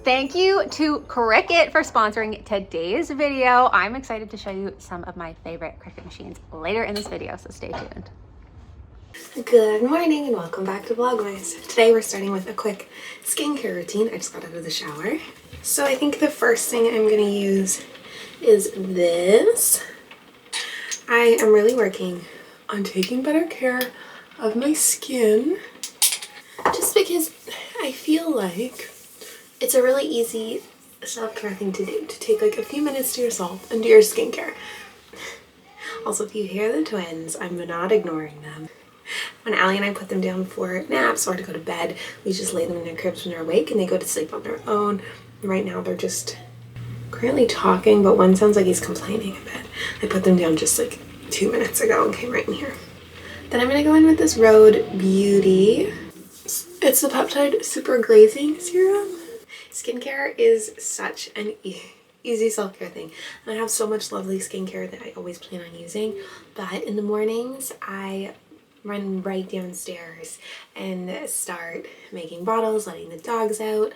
thank you to Cricut for sponsoring today's video. I'm excited to show you some of my favorite Cricut machines later in this video, so stay tuned. Good morning and welcome back to VLOGMAS. Today we're starting with a quick skincare routine. I just got out of the shower. So I think the first thing I'm going to use is this. I am really working on taking better care of my skin just because I feel like it's a really easy self-care thing to do, to take like a few minutes to yourself and do your skincare. Also, if you hear the twins, I'm not ignoring them. When Allie and I put them down for naps or to go to bed, we just lay them in their cribs when they're awake and they go to sleep on their own. Right now they're just currently talking, but one sounds like he's complaining a bit. I put them down just like 2 minutes ago and came right in here. Then I'm going to go in with this Rhode Beauty. It's the Peptide Super Glazing Serum. Skincare is such an easy self-care thing. And I have so much lovely skincare that I always plan on using. But in the mornings, I run right downstairs and start making bottles, letting the dogs out,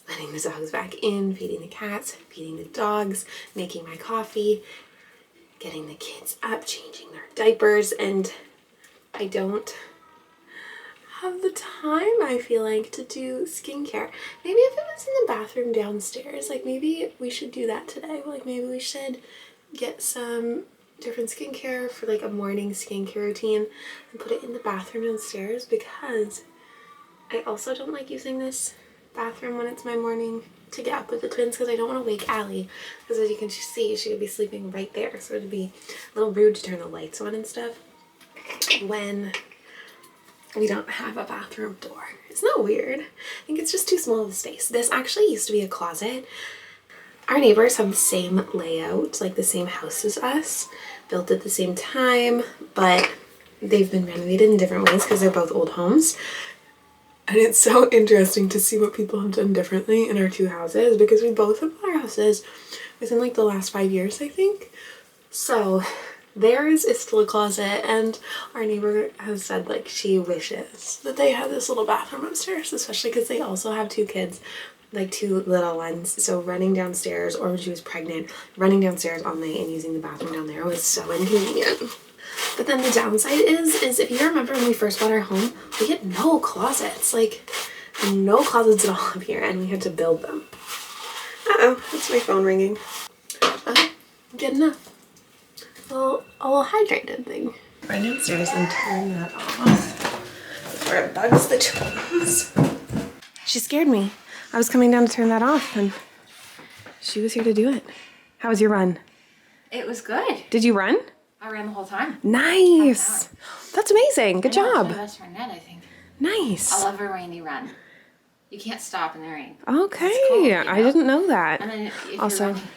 letting the dogs back in, feeding the cats, feeding the dogs, making my coffee, getting the kids up, changing their diapers, and I don't have the time, I feel like, to do skincare. Maybe if it was in the bathroom downstairs, like maybe we should do that today. Like maybe we should get some different skincare for like a morning skincare routine and put it in the bathroom downstairs, because I also don't like using this bathroom when it's my morning to get up with the twins, because I don't want to wake Allie, because as you can see, she would be sleeping right there, so it'd be a little rude to turn the lights on and stuff when we don't have a bathroom door. It's not weird. I think it's just too small of a space. This actually used to be a closet. Our neighbors have the same layout, like the same house as us, built at the same time, but they've been renovated in different ways because they're both old homes. And it's so interesting to see what people have done differently in our two houses, because we both have bought our houses within like the last 5 years, I think. So theirs is still a closet, and our neighbor has said like she wishes that they had this little bathroom upstairs, especially because they also have two kids, like two little ones. So running downstairs, or when she was pregnant, running downstairs all night and using the bathroom down there was so inconvenient. But then the downside is if you remember when we first bought our home, we had no closets, like no closets at all up here, and we had to build them. Uh-oh, that's my phone ringing. Good enough. A little hydrated thing. Run downstairs and turn that off before it bugs the twins. She scared me. I was coming down to turn that off and she was here to do it. How was your run? It was good. Did you run? I ran the whole time. Nice. That's amazing. Good job. It's my best friend Ned, I think. Nice. I love a rainy run. You can't stop in the rain. Okay. Cold, you know? I didn't know that. And then if Also, you're running...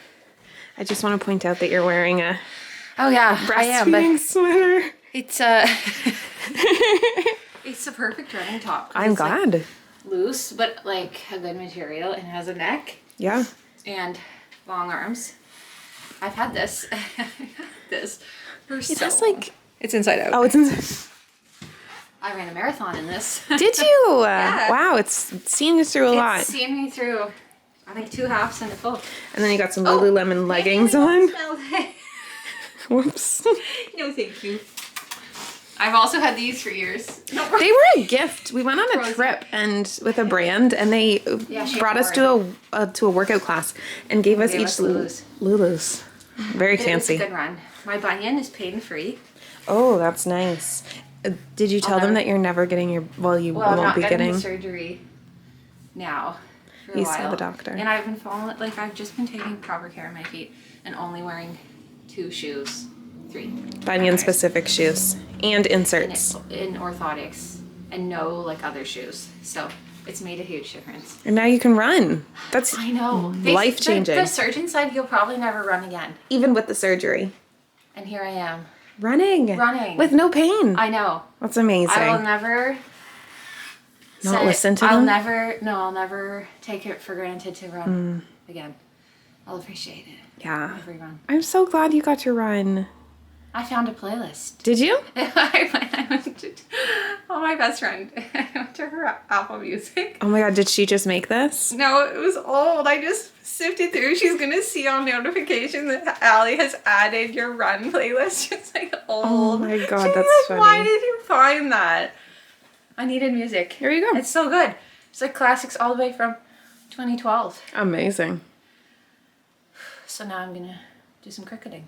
I just want to point out that you're wearing a Oh yeah, I am. breastfeeding But sweater. it's it's the perfect running top. I'm it's glad. like loose, but like a good material, and has a neck Yeah. and long arms. I've had this. This. It has like... It's inside out. Oh, it's inside. I ran a marathon in this. Did you? Yeah. Wow, it's seen you through a lot. It's seen me through, I think, 2 halves and a full. And then you got some Lululemon leggings on. Whoops. No, thank you. I've also had these for years. No, They were a gift. We went on a trip and with a brand, and they brought us to a workout class and gave us each Lulus. Very fancy. It was a good run. My bunion is pain free. Oh, that's nice. Did you tell them that you're never getting your... Well, you I'm won't not be getting getting... the surgery now for a You while. saw the doctor. And I've been following, like, I've just been taking proper care of my feet and only wearing 2 shoes. 3. Bunion-specific shoes. And inserts. In orthotics. And no, like, other shoes. So it's made a huge difference. And now you can run. That's I know. life-changing. The surgeon said you'll probably never run again. Even with the surgery. And here I am. Running. With no pain. I know. That's amazing. I will never... listen to I'll them? I'll never take it for granted to run again. I'll appreciate it. Yeah. Every run. I'm so glad you got to run. I found a playlist. Did you? I went to, oh, my best friend. I went to her Apple Music. Oh my god, did she just make this? No, it was old. I just sifted through. She's gonna see on notification that Allie has added your run playlist. It's like old. Oh my god, She's that's like, funny. why did you find that? I needed music. Here you go. It's so good. It's like classics all the way from 2012. Amazing. So now I'm gonna do some cricketing.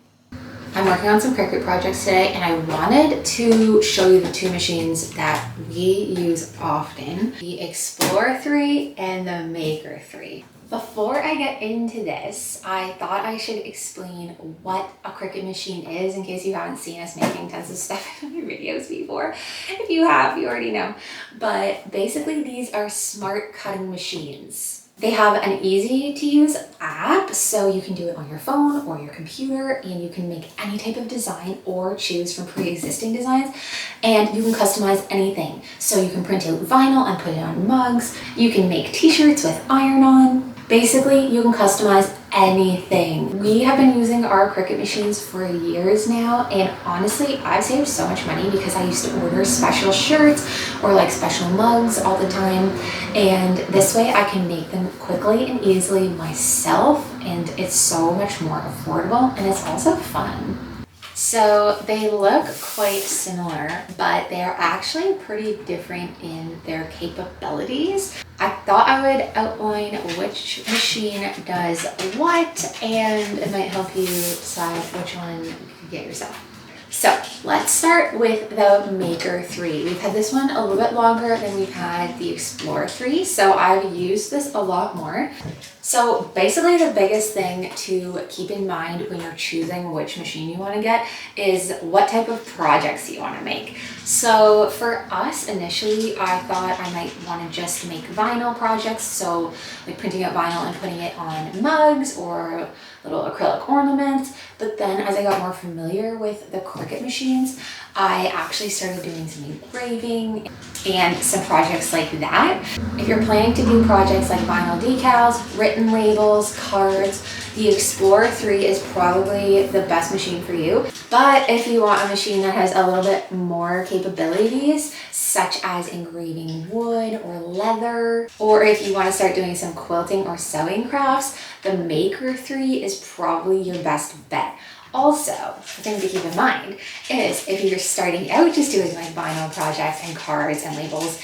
I'm working on some Cricut projects today, and I wanted to show you the two machines that we use often, the Explorer 3 and the Maker 3. Before I get into this, I thought I should explain what a Cricut machine is in case you haven't seen us making tons of stuff in our videos before. If you have, you already know. But basically, these are smart cutting machines. They have an easy to use app, so you can do it on your phone or your computer, and you can make any type of design or choose from pre-existing designs, and you can customize anything. So you can print out vinyl and put it on mugs. You can make t-shirts with iron-on. Basically, you can customize anything. We have been using our Cricut machines for years now, and honestly, I've saved so much money because I used to order special shirts or like special mugs all the time, and this way I can make them quickly and easily myself, and it's so much more affordable, and it's also fun. So they look quite similar, but they're actually pretty different in their capabilities. I thought I would outline which machine does what, and it might help you decide which one you can get yourself. So let's start with the Maker 3. We've had this one a little bit longer than we've had the Explorer 3, so I've used this a lot more. So basically the biggest thing to keep in mind when you're choosing which machine you want to get is what type of projects you want to make. So for us initially, I thought I might want to just make vinyl projects, so like printing out vinyl and putting it on mugs or little acrylic ornaments. But then as I got more familiar with the Cricut machines, I actually started doing some engraving and some projects like that. If you're planning to do projects like vinyl decals, written labels, cards, the Explorer 3 is probably the best machine for you. But if you want a machine that has a little bit more capabilities, such as engraving wood or leather, or if you want to start doing some quilting or sewing crafts, the Maker 3 is probably your best bet. Also, the thing to keep in mind is if you're starting out just doing like vinyl projects and cards and labels,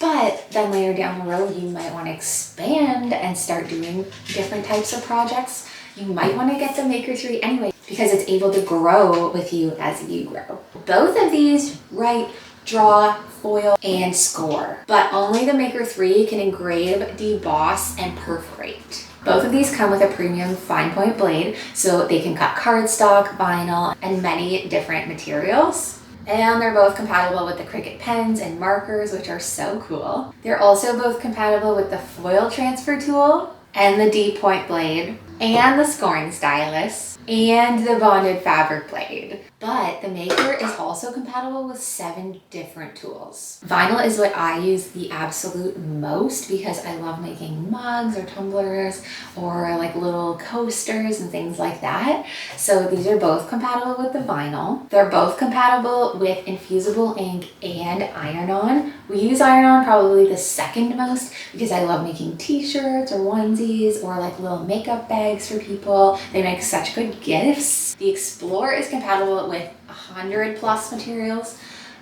but then later down the road you might want to expand and start doing different types of projects, you might want to get the Maker 3 anyway because it's able to grow with you as you grow. Both of these write, draw, foil, and score, but only the Maker 3 can engrave, deboss, and perforate. Both of these come with a premium fine point blade, so they can cut cardstock, vinyl, and many different materials. And they're both compatible with the Cricut pens and markers, which are so cool. They're also both compatible with the foil transfer tool, and the D-point blade, and the scoring stylus, and the bonded fabric blade. But the Maker is also compatible with 7 different tools. Vinyl is what I use the absolute most because I love making mugs or tumblers or like little coasters and things like that. So these are both compatible with the vinyl. They're both compatible with infusible ink and iron-on. We use iron-on probably the second most because I love making t-shirts or onesies or like little makeup bags for people. They make such good gifts. The Explorer is compatible with 100 plus materials,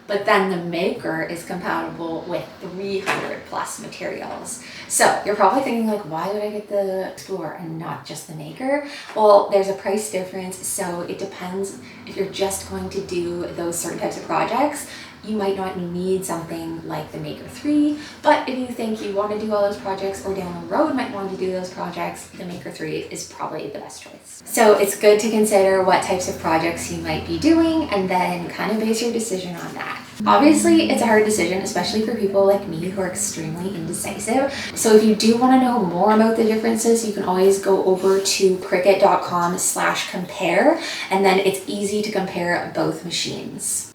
but then the Maker is compatible with 300 plus materials. So you're probably thinking like, why would I get the Explorer and not just the Maker? Well, there's a price difference, so it depends. If you're just going to do those certain types of projects, you might not need something like the Maker 3, but if you think you want to do all those projects or down the road might want to do those projects, the Maker 3 is probably the best choice. So it's good to consider what types of projects you might be doing and then kind of base your decision on that. Obviously, it's a hard decision, especially for people like me who are extremely indecisive. So if you do want to know more about the differences, you can always go over to Cricut.com/compare, and then it's easy to compare both machines.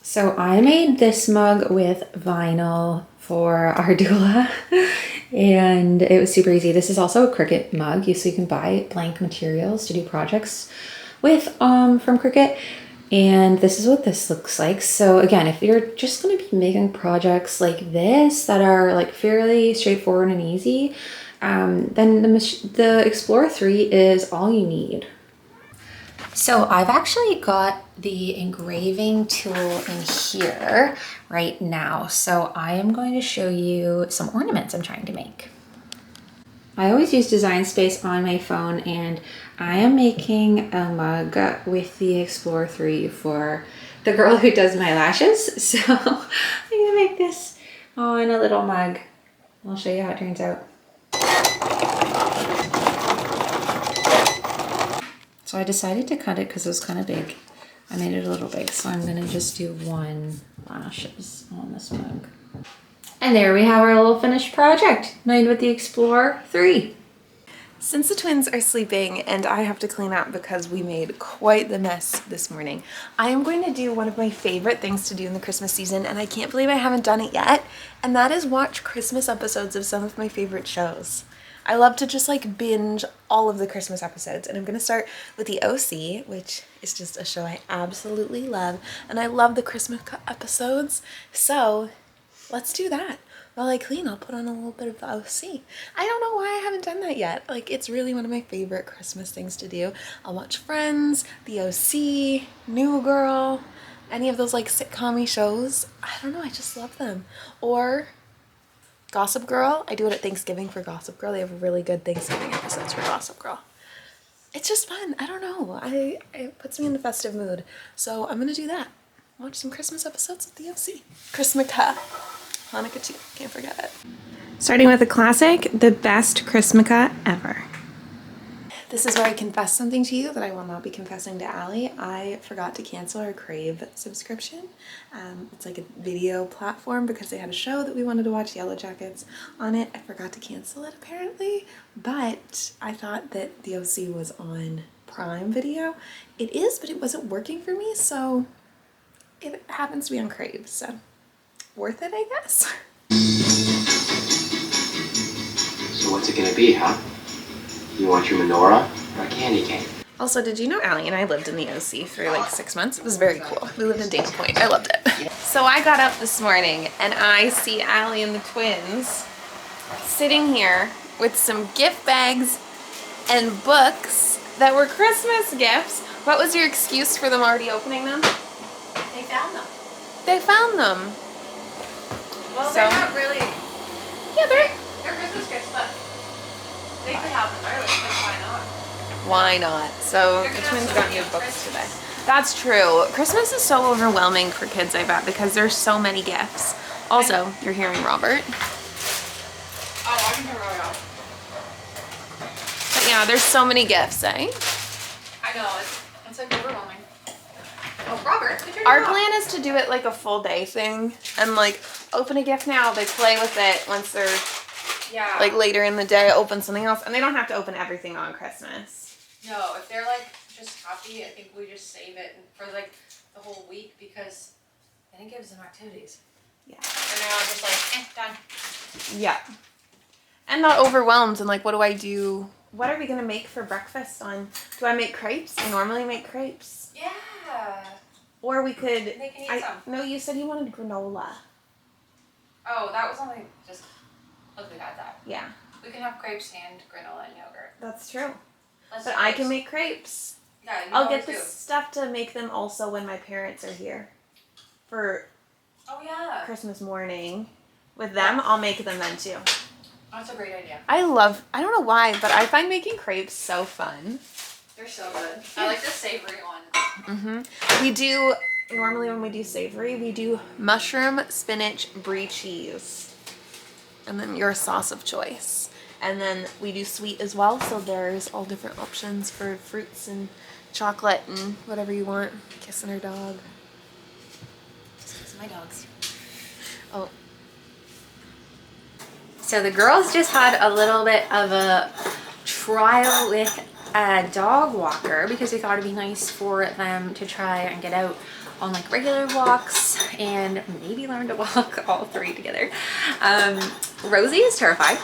So I made this mug with vinyl for our doula and it was super easy. This is also a Cricut mug, so you can buy blank materials to do projects with from Cricut. And this is what this looks like. So again, if you're just going to be making projects like this that are like fairly straightforward and easy, then the Explorer 3 is all you need. So I've actually got the engraving tool in here right now. So I am going to show you some ornaments I'm trying to make. I always use Design Space on my phone, and I am making a mug with the Explorer 3 for the girl who does my lashes. So I'm gonna make this on a little mug. I'll show you how it turns out. So I decided to cut it because it was kind of big. I made it a little big, so I'm gonna just do 1 lashes on this mug. And there we have our little finished project made with the Explorer 3. Since the twins are sleeping and I have to clean up because we made quite the mess this morning, I am going to do one of my favorite things to do in the Christmas season, and I can't believe I haven't done it yet, and that is watch Christmas episodes of some of my favorite shows. I love to just like binge all of the Christmas episodes, and I'm going to start with the OC, which is just a show I absolutely love, and I love the Christmas episodes, so let's do that. While I clean, I'll put on a little bit of the OC. I don't know why I haven't done that yet. Like, it's really one of my favorite Christmas things to do. I'll watch Friends, the OC, New Girl, any of those like sitcom-y shows. I don't know, I just love them. Or Gossip Girl. I do it at Thanksgiving for Gossip Girl. They have really good Thanksgiving episodes for Gossip Girl. It's just fun. I don't know. It puts me in the festive mood. So I'm gonna do that. Watch some Christmas episodes of the OC. Christmaka. Hanukkah too, can't forget it. Starting with a classic, the best Christmaka ever. This is where I confess something to you that I will not be confessing to Allie. I forgot to cancel our Crave subscription. It's like a video platform because they had a show that we wanted to watch, Yellow Jackets, on it. I forgot to cancel it apparently, but I thought that the OC was on Prime Video. It is, but it wasn't working for me, so it happens to be on Crave, so worth it, I guess. So what's it gonna be, huh? You want your menorah or a candy cane? Also, did you know Allie and I lived in the OC for like 6 months? It was very cool. We lived in Dana Point. I loved it. So I got up this morning and I see Allie and the twins sitting here with some gift bags and books that were Christmas gifts. What was your excuse for them already opening them? They found them. They found them. Well, So- they're not really, Yeah, they're Christmas gifts, but they could have them early, but why not? why not? So the twins got new books today. That's true. Christmas is so overwhelming for kids, I bet, because there's so many gifts. Also, you're hearing Robert. Oh, I can turn it off. But yeah, there's so many gifts, eh? I know, it's like overwhelming. Oh, Robert, could you Our plan is to do it like a full day thing and like open a gift now, they play with it once they're yeah. like later in the day, open something else, and they don't have to open everything on Christmas. No, if they're like just happy, I think we just save it for like the whole week because then it gives them activities. Yeah. And they're not just like, done. Yeah. And not overwhelmed and like, what do I do? What are we gonna make for breakfast on? Do I make crepes? I normally make crepes. Yeah. Or we could. They can eat some. No, you said you wanted granola. Oh, that was only just, look, we got that. Yeah, We can have crepes and granola and yogurt. that's true. Let's But do I crepes. can make crepes. Yeah, you I'll always get the do. stuff to make them also when my parents are here for Oh yeah. Christmas morning. With them, I'll make them then too. That's a great idea. I don't know why, but I find making crepes so fun. They're so good. I like the savory one. Mm-hmm. We do, normally when we do savory, we do mushroom, spinach, brie cheese. And then your sauce of choice. And then we do sweet as well, so there's all different options for fruits and chocolate and whatever you want. Kissing her dog. Just kiss my dogs. Oh, So the girls just had a little bit of a trial with a dog walker because we thought it'd be nice for them to try and get out on like regular walks and maybe learn to walk all three together. Rosie is terrified.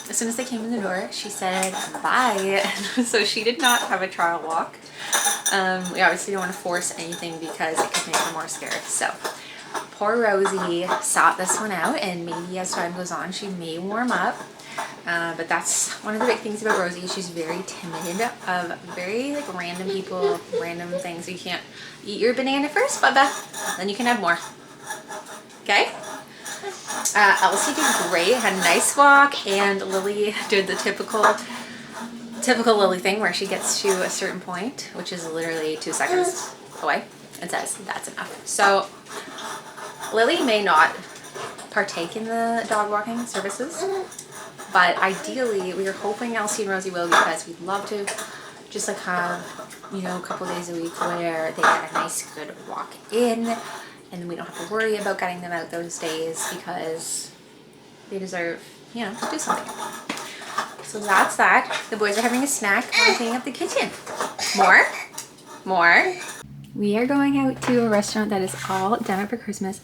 As soon as they came in the door, she said bye. So she did not have a trial walk. We obviously don't want to force anything because it could make her more scared. So poor Rosie sought this one out, and maybe as time goes on she may warm up. But that's one of the big things about Rosie. She's very timid of very like random people, random things. You can't eat your banana first, Bubba, then you can have more. Okay? Elsie did great, had a nice walk, and Lily did the typical Lily thing where she gets to a certain point, which is literally 2 seconds away, and says that's enough. So Lily may not partake in the dog walking services, but ideally we are hoping Elsie and Rosie will, because we'd love to just like have, you know, a couple days a week where they get a nice good walk in, and we don't have to worry about getting them out those days because they deserve, you know, to do something. So that's that. The boys are having a snack while I'm cleaning up the kitchen. More. We are going out to a restaurant that is all done up for Christmas.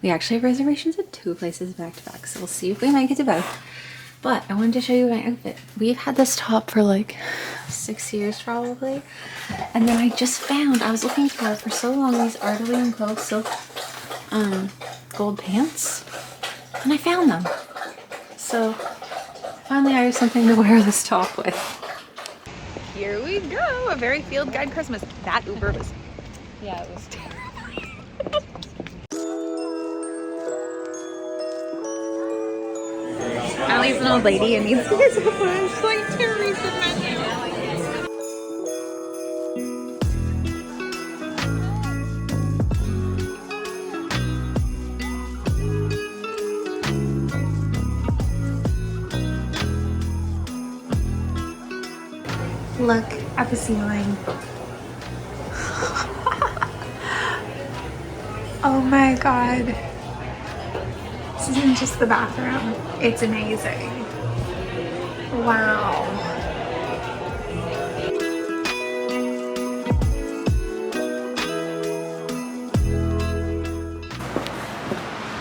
We actually have reservations at 2 places back to back, so we'll see if we make it to both. But I wanted to show you my outfit. We've had this top for like 6 years probably. And then I just found, I was looking for so long, these Artily and Clove silk gold pants. And I found them. So finally I have something to wear this top with. Here we go, a very field guide Christmas. That Uber was, yeah, it was terrifying. Allie's an old lady and needs to get so much like Teresa menu. Look at the ceiling. Oh my god. This isn't just the bathroom. It's amazing. Wow.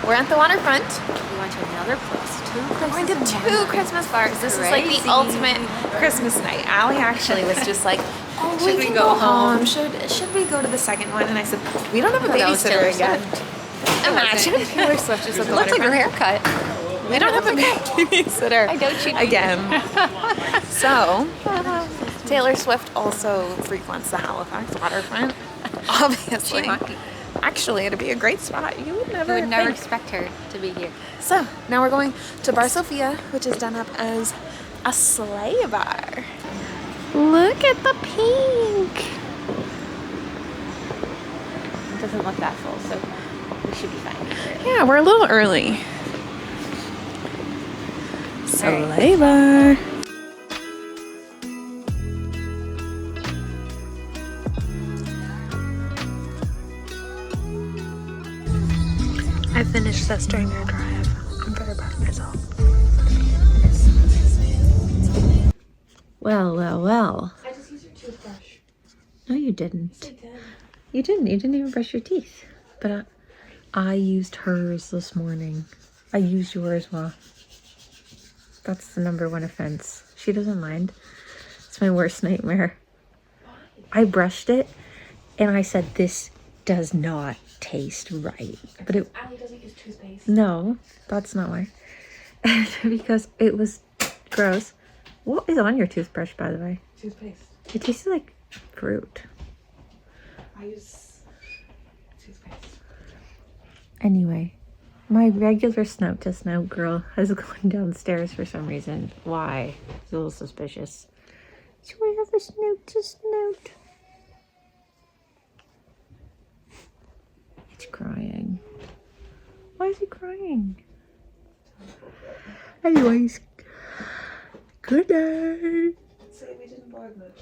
We're at the waterfront. We went to another place. We're going to 2 Christmas bars. This is like the ultimate Christmas night. Allie actually was just like, oh, Should we go home? Should we go to the second one? And I said, we don't have a babysitter again. Imagine Taylor Swift just at the Looks like her waterfront. haircut. We don't have a babysitter. I don't cheat again. So, Taylor Swift also frequents the Halifax waterfront. Obviously. She might. Actually, it'd be a great spot. You would never think. expect her to be here. So, now we're going to Bar Sophia, which is done up as a sleigh bar. Look at the pink. It doesn't look that full, so we should be fine. Yeah, we're a little early. Sleigh bar. I finished this during our drive. I'm very proud of myself. Well. I just used your toothbrush. No, you didn't. I did. You didn't. You didn't even brush your teeth. But I used hers this morning. I used yours while. That's the #1 offense. She doesn't mind. It's my worst nightmare. I brushed it and I said, this does not taste right. But it. Allie doesn't use toothpaste. No, that's not why. Because it was gross. What is on your toothbrush, by the way? Toothpaste. It tasted like fruit. I use toothpaste. Anyway, my regular snout to snout girl has gone downstairs for some reason. Why? It's a little suspicious. So I have a snout to snout. It's crying. Why is he crying? Anyways, good night. Say we didn't vlog much.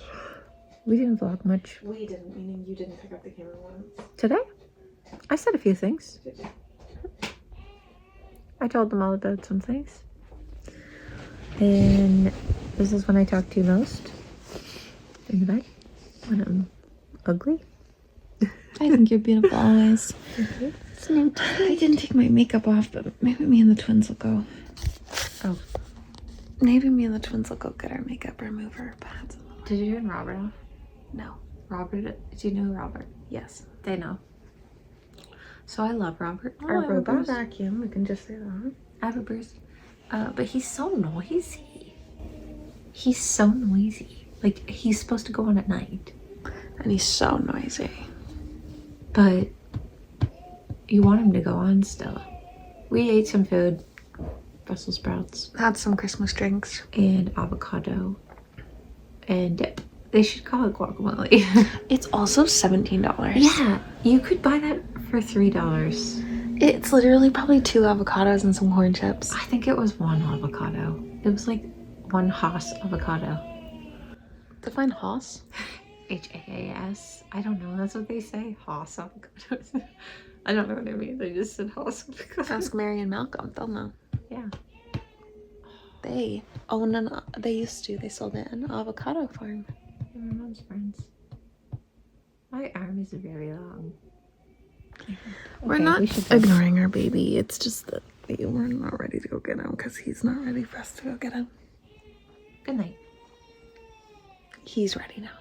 We didn't vlog much. We didn't, meaning you didn't pick up the camera once. Today? I said a few things. Did you? I told them all about some things. And this is when I talk to you most. In the bed. When I'm ugly. I think you're beautiful always. Snoot. I didn't take my makeup off, but maybe me and the twins will go. Oh. Maybe me and the twins will go get our makeup remover pads. Did you turn Robert off? No. Robert, do you know Robert? Yes. They know. So I love Robert. Oh, I robot vacuum. We can just say that. I have a Bruce. But he's so noisy. He's so noisy. Like, he's supposed to go on at night. And he's so noisy. But you want him to go on still. We ate some food. Brussels sprouts. Had some Christmas drinks. And avocado. And dip. They should call it guacamole. It's also $17. Yeah, you could buy that for $3. It's literally probably 2 avocados and some corn chips. I think it was 1 avocado. It was like 1 Haas avocado. Define Haas? Haas. I don't know. That's what they say. Haas avocados. I don't know what it means. They just said Haas avocados. Ask Mary and Malcolm. They'll know. Yeah. They own they sold it an avocado farm. My mom's friends. My arm is very long. We're not ignoring our baby. It's just that we're not ready to go get him because he's not ready for us to go get him. Good night. He's ready now.